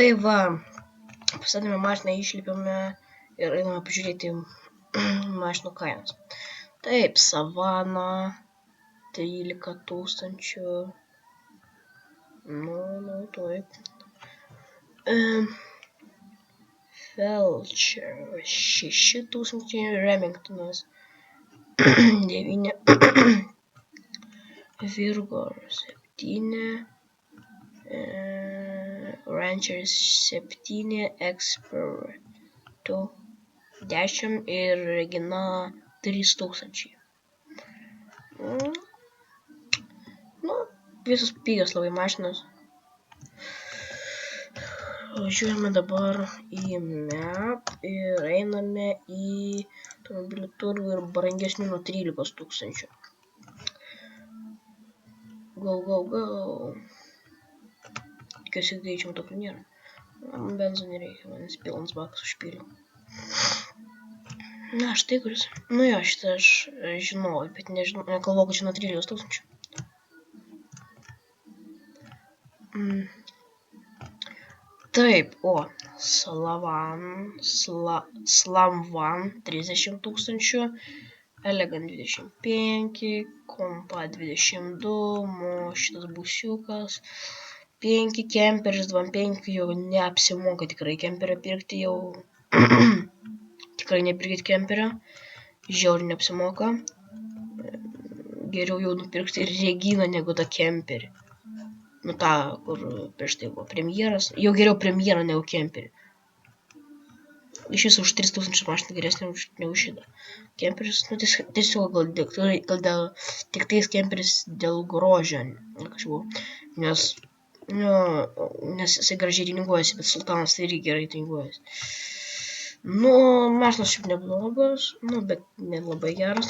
Tai va, pastatėme mašiną, išlipėme ir einame pažiūrėti mašinų kainas. Taip, Savana 13 tūkstančių. Nu, taip. Felcher 6 tūkstančiai, Remingtonas 9, Virgo 7, Rancher 7, Expert 10 ir Regina 3000. Nu, visos pigios labai mašinos. Važiuojame dabar į MEP ir einame į automobilių turgų ir brangesnių nuo 13 tūkstančių. Go. Tikiuosi greičio tokių nėra. Benzo nereikia, manęs pilnas bakas užpyliau. Na, štai kuris. Nu jo, šitą aš žinau, bet nežinau, nekalbau, kad žinau 13 tūkstančių. Taip, Slamvan 30 tūkstančių, Elegant 25, Kompa 22, šitas busiukas 5, Kemperis 25, jau neapsimoka tikrai kemperio pirkti, jau tikrai nepirkit kemperio, žiauriai neapsimoka, geriau jau nupirkti Reginą negu tą kemperį. Nu tą, kur prieš tai buvo premjeras. Jau geriau premjerą negu kemperį. Iš viso už 3000 mašina geresnė negu šitą. Kemperis, nu tiesiog gal tik tais kemperis dėl grožio. Nes jisai gražiai ringuojasi, bet Sultanas tai irgi gerai ringuojasi. Nu, mašinas šiaip neblogas, bet nelabai geras.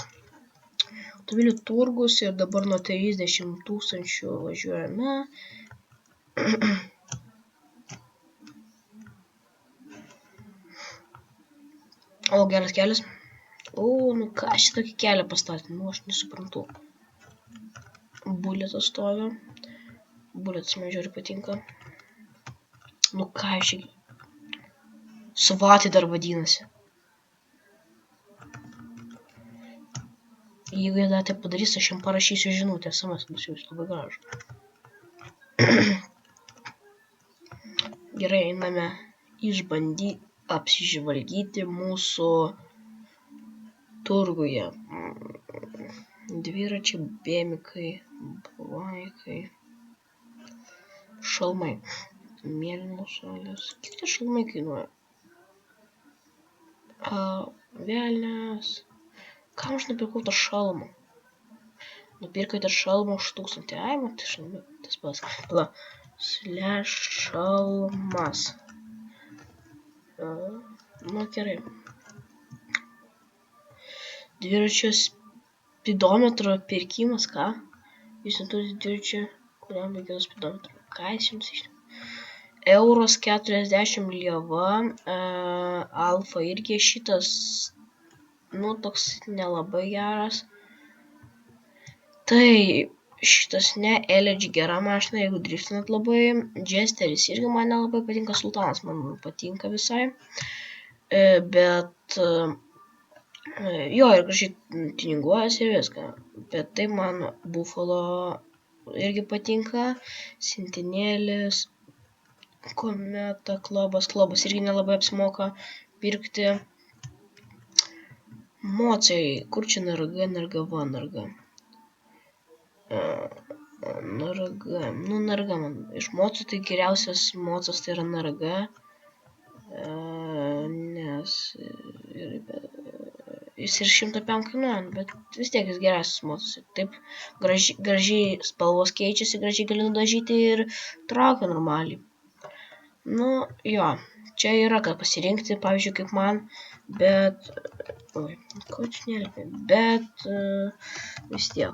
Automobilių turgus ir dabar nuo 30 tūkstančių važiuojame. O, geras kelias. Nu ką, šitokį kelią pastatė, aš nesuprantu. Bulletas stovi. Bulletas man žiūri patinka. Nu ką, Svatai dar vadinasi. Jeigu jie dar tai padarys, aš jam parašysiu žinutę, SMS bus jūs labai gražu. Gerai, einame apsižvalgyti mūsų turguje. Dviračiai, bėmikai, baikai, šalmai, mėlynos salės. Kiek tie šalmai kainuoja? Velnias. Kam aš nupirkau tą šalmą? Nupirkau tą šalmą už 1000. Ai, man tai šalmai, tas pats. Pala. /šalmas. Nu, gerai. Dviračio spidometro pirkimas, ką? Jūs neturite dviračio, kuriam reikėtų spidometro. Ką jis jums išneša? €40 lieva. Alfa irgi šitas, toks nelabai geras. Tai šitas ne, LG gera mašina, jeigu driftinat labai. Jesteris irgi man nelabai patinka, Sultanas man patinka visai. Bet jo, ir gražiai tininguojas ir viską. Bet tai man Buffalo irgi patinka. Sentinėlis, Kometa, Klobas irgi nelabai apsimoka pirkti. Mocai, kur čia Narga, Narga. Narga man. Iš Mocų tai geriausias Mocas tai yra Narga. Nes jis ir 105 kainuoja, bet vis tiek jis geriausias Mocas. Taip gražiai spalvos keičiasi, gražiai gali nudažyti ir traukia normaliai. Jo, čia yra ką pasirinkti, pavyzdžiui, kaip man, bet vis tiek.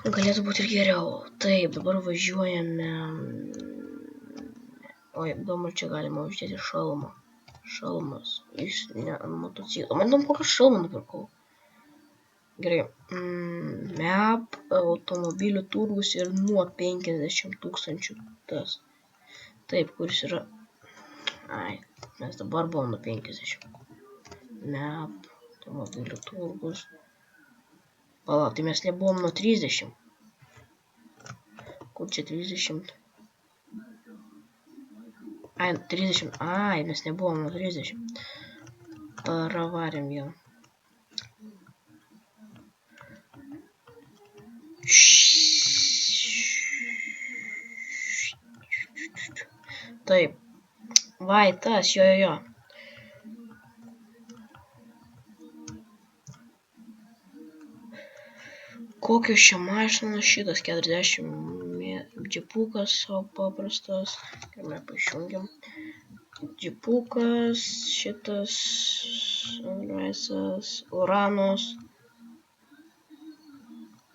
Galėtų būti ir geriau. Taip, dabar važiuojame. Įdomu, čia galima uždėti šalmą. Šalmas. Iš motociklo. Man įdomu, kokią šalmą nupirkau. Gerai. MEP automobilių turgus ir nuo 50 tūkstančių tas. Taip, kuris yra. Ai, mes dabar buvom nuo 50. MEP automobilių turgus. Pala, tai mes nebuvom nuo 30. Kur čia 30? Ai, 30. Ai, mes nebuvom nuo 30. Pravarėm jau. Taip. Vai, tas, jo. Kokios čia mašinos, šitas 40 džipukas, o paprastas. Mes pašjungiam. Džipukas, šitas, Raisas, Uranos,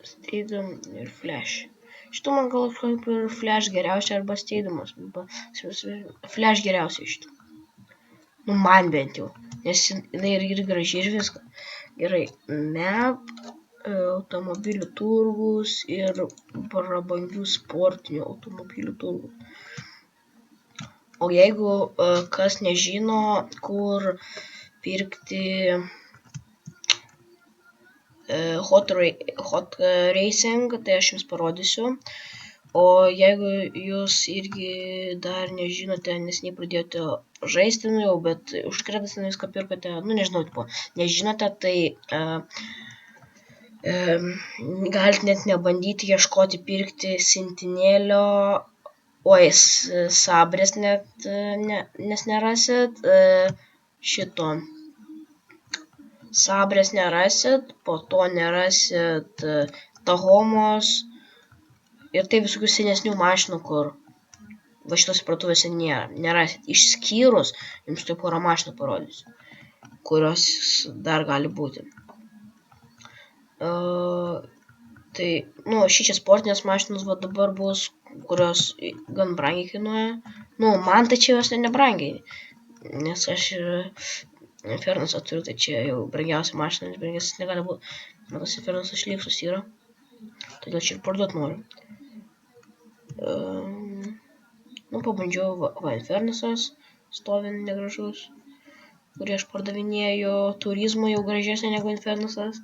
Steidam ir Flash. Šitų man gal kaip ir Flash geriausia arba Steidamas. Flash geriausia šitų. Nu, man bent jau. Nes jinai ir graži ir viską. Gerai, MEP, automobilių turgus ir prabangių sportinių automobilių turgus. O jeigu kas nežino, kur pirkti Hot Racing, tai aš jums parodysiu. O jeigu jūs irgi dar nežinote, nes nepradėjote žaisti, nu jau, bet užkredas viską pirkote, nu nežinau, tipo, nežinote, tai galite net nebandyti ieškoti pirkti Sentinelio, Sabrės net, nes nerasit, šito. Sabrės nerasit, po to nerasit Tahomos ir tai visokių senesnių mašinų, kur va šitos parduotuvėse nerasit. Išskyrus, jums tai porą mašinų parodysiu, kurios dar gali būti. Tai, nu, šičia sportinės mašinos va dabar bus, kurios gan brangiai kainuoja. Nu, man tai čia jos nebrangiai, nes aš Infernusą turiu, tai čia jau brangiausia mašina, nes brangiausias negali būti. Man tas Infernusas šlyksus yra, todėl čia ir parduot noriu. Nu, pabandžiau, va Infernusas, stovi negražus, kurį aš pardavinėjau, turizmo jau gražesnė negu Infernusas,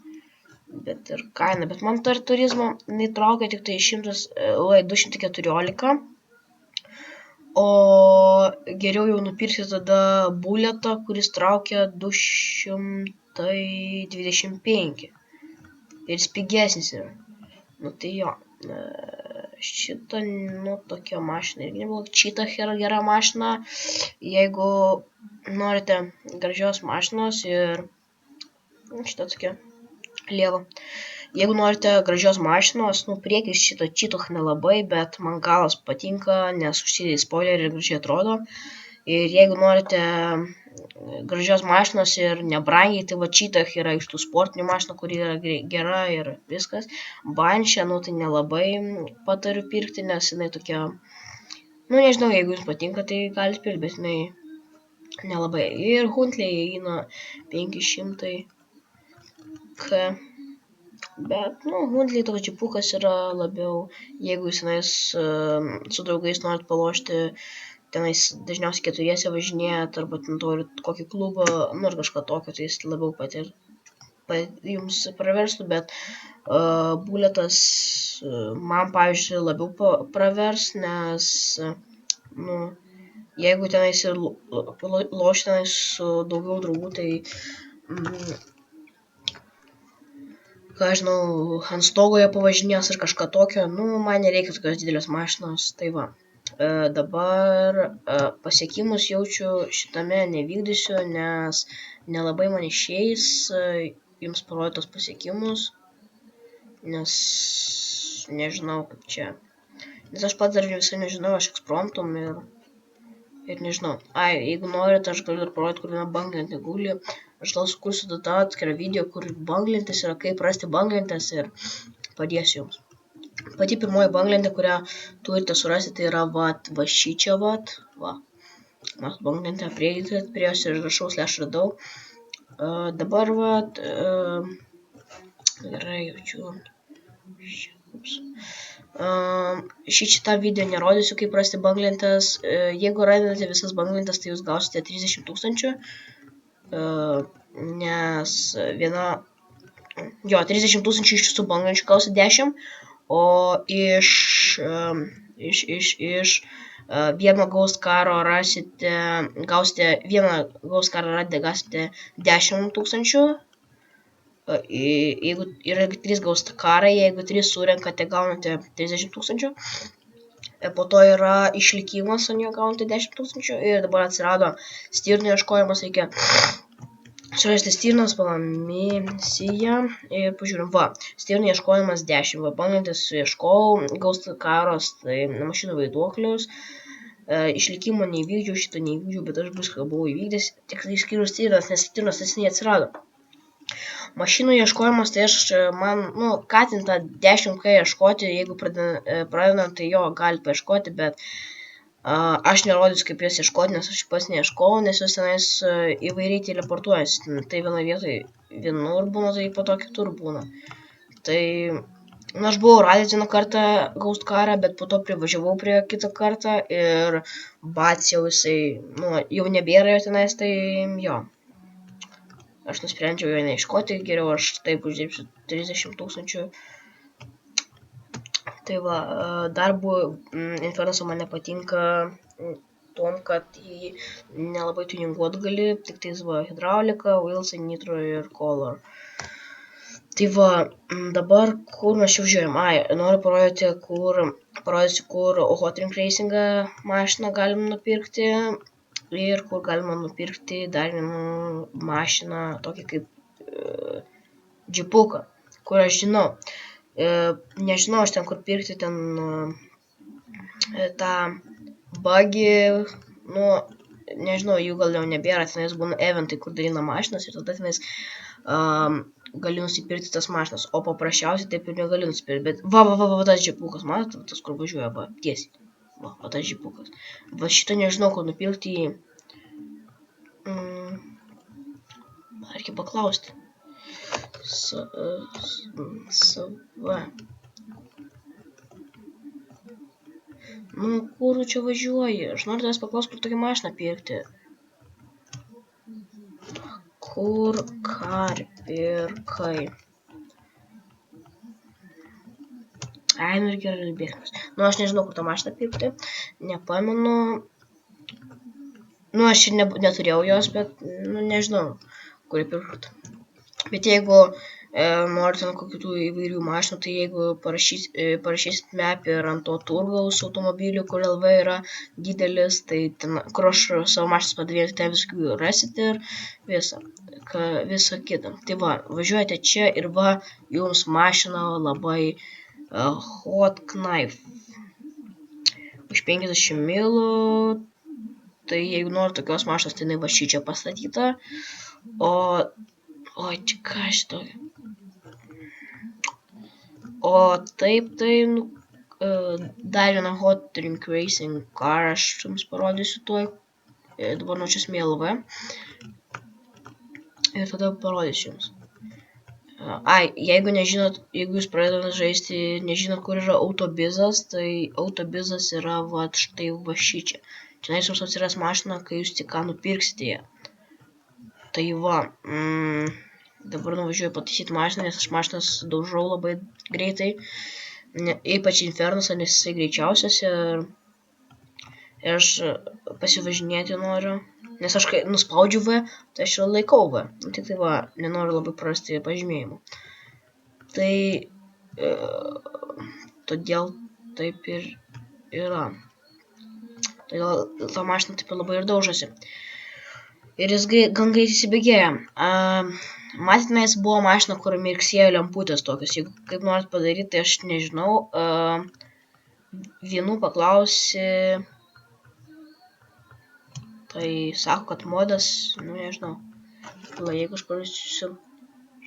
bet ir kaina, bet man tar turizmo, jinai traukia tik tai 214, o geriau jau nupirkti tada Bulletą, kuris traukia 225 ir jis pigesnis yra. Nu tai jo, šitą, nu tokia mašina irgi nebloga. Cheetah yra gera mašina, jeigu norite gražios mašinos ir šitą tokia lieva. Jeigu norite gražios mašinos, nu priekis šito Cheetah nelabai, bet man galas patinka, nes užsidėjai spoilerį ir gražiai atrodo. Ir jeigu norite gražios mašinos ir nebrangiai, tai va Cheetah yra iš tų sportinių mašinų, kuri yra gera ir viskas. Banshee, nu tai nelabai patariu pirkti, nes jinai tokia, nu nežinau, jeigu jums patinka, tai galite pirkti, bet jinai nelabai. Ir Huntley įeina 500 K. Bet, nu, Huntley toks džipukas yra labiau, jeigu jūs tenais su draugais norit palošti, tenais dažniausiai keturiese važinėjat, arba norit kokį klubą, nu ar kažką tokio, tai jis labiau jums praverstų, bet Bulletas man, pavyzdžiui, labiau pravers, nes, nu, jeigu tenais ir lošti tenais su daugiau draugų, tai ką žinau, ant stogo jie pavažinės ar kažką tokio, nu, man nereikia tokios didelės mašinos, tai va. Dabar pasiekimus jaučiu šitame nevykdysiu, nes nelabai man išeis jums parodyti tos pasiekimus, nes nežinau kaip čia. Nes aš pats dar visai nežinau, aš ekspromptum ir nežinau. Ai, jeigu norite, aš galiu dar parodyti, kur viena banglentė guli. Aš gal sukursiu tada atskirą video, kur banglentės yra, kaip rasti banglentės ir padėsiu jums. Pati pirmoji banglentė, kurią turite surasti, tai yra va šičia va. Mes banglentę prieikit prie jos ir rašau / radau. Dabar va Gerai, jaučiu. Šitą video nerodysiu, kaip rasti banglentes. Jeigu randate visas banglentes, tai jūs gausite 30 000. Nes viena... Jo, 30 000 iš tiesų banglenčių gausite 10. O iš vieno gaus karo gausite vieną gaus karo radę gausite 10 000. Jeigu yra 3 gaus karą, jeigu 3 surenkate, gaunate 30 000. Po to yra išlikimas, ant jo gaunate 10 000. Ir dabar atsirado stirnų ieškojimas, reikia surasti stirnas, misija. Ir pažiūrim, va, stirnų ieškojimas 10. Va, banglentės ieškojau, gaus karos, tai mašinų vaiduoklius. Išlikimo neįvykdžiau, šitą neįvykdžiau, bet aš viską buvau įvykdęs, tik išskyrus stirnas, nes stirnas neseniai atsirado. Mašinų ieškojimas, tai ką ten tą 10K ieškoti, jeigu pradedant, tai jo, gali paieškoti, bet aš nerodysiu, kaip jas ieškoti, nes aš pats neieškau, nes jūs tenais įvairiai teleportuojasi. Tai vienoje vietoje vienur būna, tai po to kitur būna. Tai, aš buvau radęs vieną kartą Ghost karą, bet po to privažiavau prie kitą kartą ir bats jau jisai, jau nebėra jo tenais, tai jo. Aš nusprendžiau jo neieškoti, geriau aš taip uždirbsiu 30 000. Tai va, darbų Infernuso man nepatinka tom, kad jį nelabai tuninguot gali, tik tais va, hidraulika, Wilson, Nitro ir Color. Tai va, dabar kur mes jau žiūrėjom, noriu parodysiu, kur Hot Ring Racingą mašiną galim nupirkti. Ir kur galima nupirkti dar vieną mašiną, tokį kaip džipuką, kur aš žinau. Nežinau, aš ten kur pirkti ten tą buggy, nežinau, jų gal jau nebėra, tenais būna eventai, kur dalina mašinas ir tada tenais gali nusipirkti tas mašinas, o paprasčiausiai taip ir negali nusipirkti, bet va, tas džipukas, matote, tas kur važiuoja, va, tiesiai. Va, tas džipukas. Va, šitą nežinau, kur nupirkti jį. Reikia paklausti. Va. Kur čia važiuoji? Aš noriu tavęs paklausti, kur tokią mašiną pirkti. Kur kar pirkai? Ir gerai bėgtas. Aš nežinau, kur tą mašiną pirkti. Nepamenu. Aš ir neturėjau jos, bet, nežinau, kur pirkti. Bet jeigu norite kokių tų įvairių mašinų, tai jeigu parašysit map ir ant to turgaus automobilių, kur LV yra didelis, tai ten, kur aš savo mašinas padarėjau, ten viskų rasit ir visą kitą. Tai va, važiuojate čia ir va, jums mašina labai Hot Knife. Už 50 milų. Tai jeigu nori tokios mašinos, tai jinai va šičia pastatyta. Čia ką šito. O taip, tai dar vieną Hot Ring Racing car aš jums parodysiu tuoj. Dabar nučias LV. Ir tada parodysiu jums. Jeigu nežinot, jeigu jūs pradedate žaisti, nežinot, kur yra autobizas, tai autobizas yra va štai va šičia. Čia jums atsiras mašina, kai jūs tik ką nupirksite ją. Tai va, dabar nuvažiuoju pataisyti mašiną, nes aš mašinas daužau labai greitai. Ypač Infernusą, nes jisai greičiausias ir aš pasivažinėti noriu. Nes aš kai nuspaudžiu V, tai aš jau laikau V. Tik tai va, nenoriu labai prasti pažymėjimų. Tai todėl taip ir yra. Todėl ta mašina taip labai ir daužosi. Ir jis gan greit įsibėgėja. Matytinais buvo mašina, kur mirksėjo lemputės tokios. Jeigu kaip norit padaryti, tai aš nežinau. Vienų paklausi. Tai sako, kad modas, nežinau. Jeigu aš parašysiu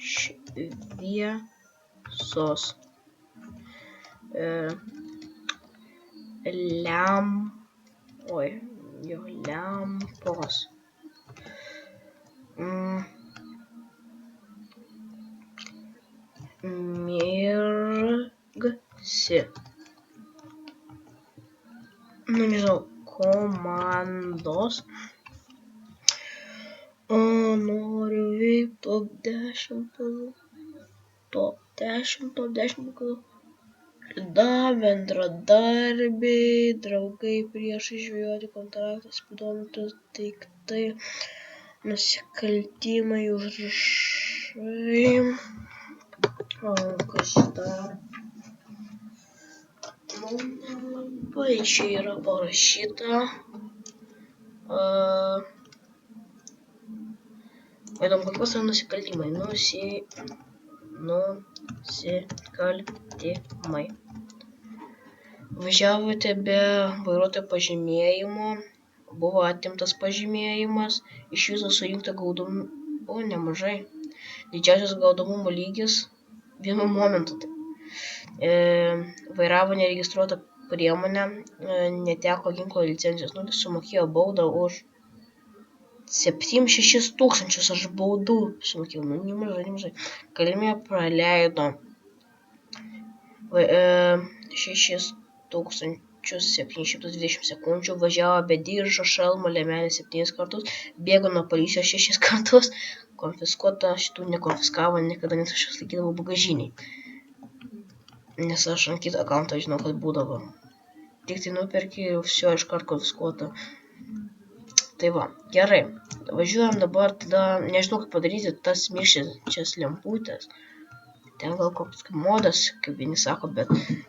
šviesos lempos. Mirksi. Nu, nežinau, komandos. Noriu veikti top 10 pagal. Bendradarbiai, draugai, priešai, žvejoti, kontraktas, spidometras, daiktai, nusikaltimai, užrašai. Kas dar? Labai čia yra parašyta. Įdomu, kokios yra nusikaltimai. Nusikaltimai. Važiavote be vairuotojo pažymėjimo, buvo atimtas pažymėjimas, iš viso surinkta gaudomų, nemažai. Didžiausias gaudomumo lygis vienu momentu. Vairavo neregistruotą priemonę, neteko ginklo licencijos, sumokėjo baudą už 7-6 tūkstančius, aš baudų sumokėjau, nemažai. Kalėjime praleido 6720 sekundžių, važiavo be diržo, šalmo, liemenės 7 kartus, bėgo nuo policijos 6 kartus, konfiskuota, šitų nekonfiskavo, niekada nes aš jas laikydavau bagažiniai. Nes aš ant kito akauntą žinau, kad būdavo. Tik tai nuperki ir viso iškart konfiskuota. Tai va, gerai. Važiuojam dabar, tada nežinau, kaip padaryti tas mirkščias lemputės. Ten gal koks modas, kaip vieni sako, bet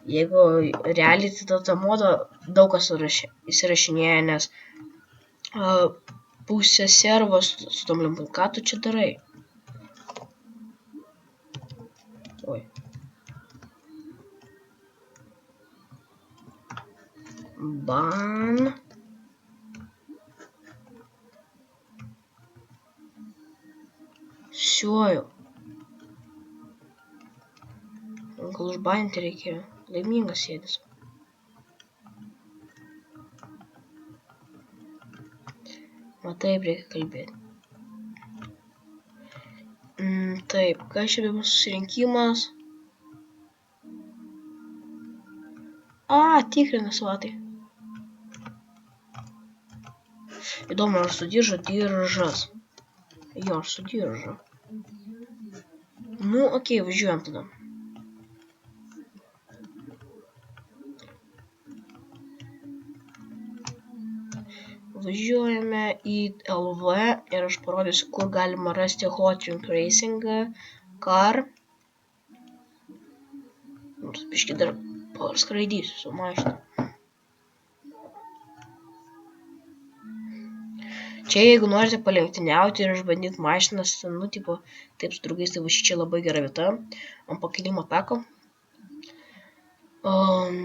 jeigu realiai tada tą modą daug kas įsirašinėja, nes pusė servos su tom lemputėm. Ką tu čia darai? Oi. Ban. Siuoju. Gal užbaninti reikėjo. Laimingas sėdis. Taip reikia kalbėti. Taip, kas čia bus susirinkimas? Tikrina svatai. Įdomu, ar sudiržo diržas. Jo, ar sudiržo. Okei, važiuojam tada. Važiuojame į LV ir aš parodysiu, kur galima rasti Hot Rink Racing car. Biškį dar skraidysiu su mašina. Čia jeigu norite palenktyniauti ir išbandyti mašinas, taip su draugais, tai va čia labai gera vieta ant pakilimo tako.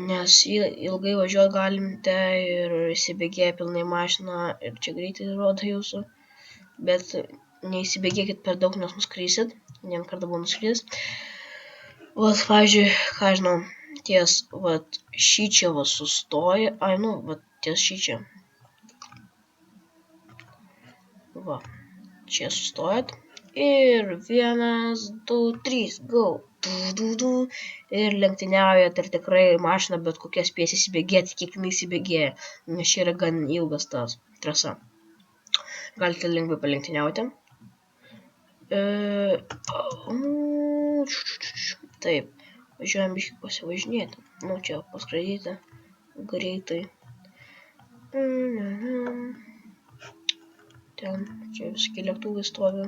Nes ilgai važiuoti galite ir įsibėgėję pilnai mašiną ir čia greitai rodo jūsų, bet neįsibėgėkit per daug, nes nuskrisit, vieną kartą buvo nuskridęs. Pavyzdžiui, ką žinau, ties šičia sustoja, ties šičia. Čia sustojat ir 1, 2, 3, go. Ir lenktyniaujat ir tikrai mašina bet kokia spės įsibėgėti, kiek jinai įsibėgėja, nes čia yra gan ilgas tas trasa. Galite lengvai palenktyniauti. Taip, važiuojam biškį pasivažinėti. Čia paskraidyti greitai. Ten, čia visokie lėktuvai stovi.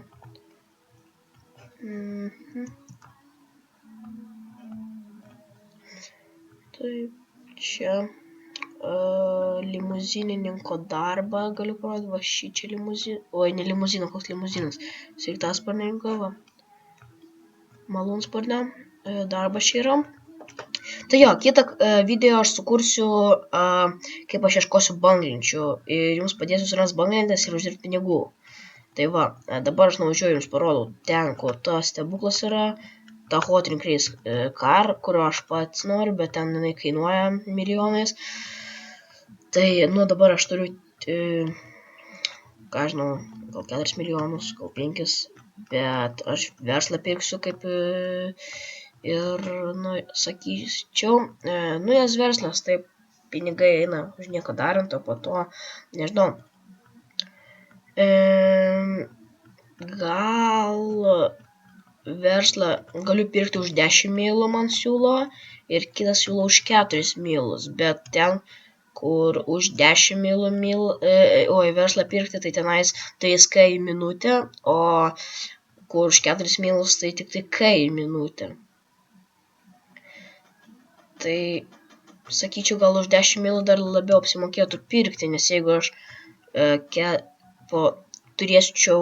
Taip, čia limuzinininko darbą galiu parodyti, va šičia limuzinas, ne limuzinas, koks limuzinas, sraigtasparnininko, malūnsparnio darbas čia yra. Tai jo, kitą video aš sukursiu, kaip aš ieškosiu banglenčių ir jums padėsiu surasti banglentes ir uždirbti pinigų. Tai va, dabar aš nuvažiuoju jums parodau ten, kur tas stebuklas yra. Ta Hot Rink Racing car, kurio aš pats noriu, bet ten jinai kainuoja milijonais. Tai, dabar aš turiu, ką žinau, gal 4 milijonus, gal 5, bet aš verslą pirksiu kaip Ir, nu, sakyčiau, nes verslas, taip, pinigai eina už nieko darant, o po to, nežinau, gal verslą galiu pirkti už 10 milų man siūlo ir kitas siūlo už 4 milus, bet ten, kur už 10 milų, verslą pirkti, tai tenais 3K į minutę, o kur už 4 milus, tai tik tai K į minutę. Tai, sakyčiau, gal už 10 milų dar labiau apsimokėtų pirkti, nes jeigu aš turėčiau,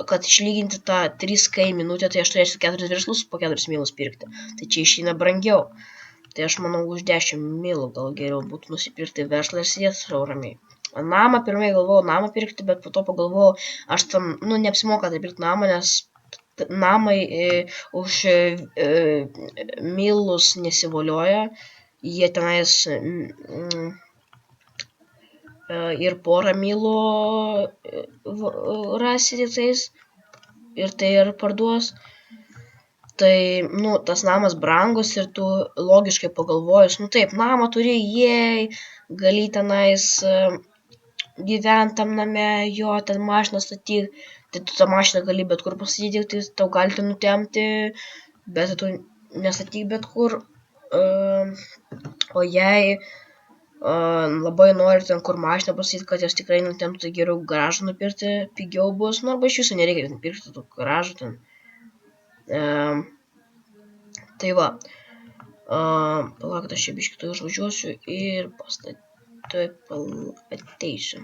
kad išlyginti tą 3K į minutę, tai aš turėsiu 4 verslus po 4 milus pirkti. Tai čia išeina brangiau. Tai aš manau, už 10 milų gal geriau būtų nusipirkti verslą ir sėdėti sau ramiai. Namą pirmai galvojau namą pirkti, bet po to pagalvojau, aš tam, neapsimoka tai pirkti namą, nes namai už milus nesivolioja, jie tenais ir porą milų rasite tais ir tai ir parduos. Tai, tas namas brangus ir tu logiškai pagalvojus, taip, namą turi, gali tenais gyventi tam name, jo, ten mašiną statyk, tai tu tą mašiną gali bet kur pastatyti, tai tau galite nutemti, bet tu nestatyk bet kur. O jei labai nori ten kur mašiną pastatyti, kad jos tikrai nutemtų, tai geriau garažą nupirkti, pigiau bus, arba iš viso nereikia nupirkti tų garažų ten. Tai va, palauk, aš čia biškį užvažiuosiu ir ateisiu.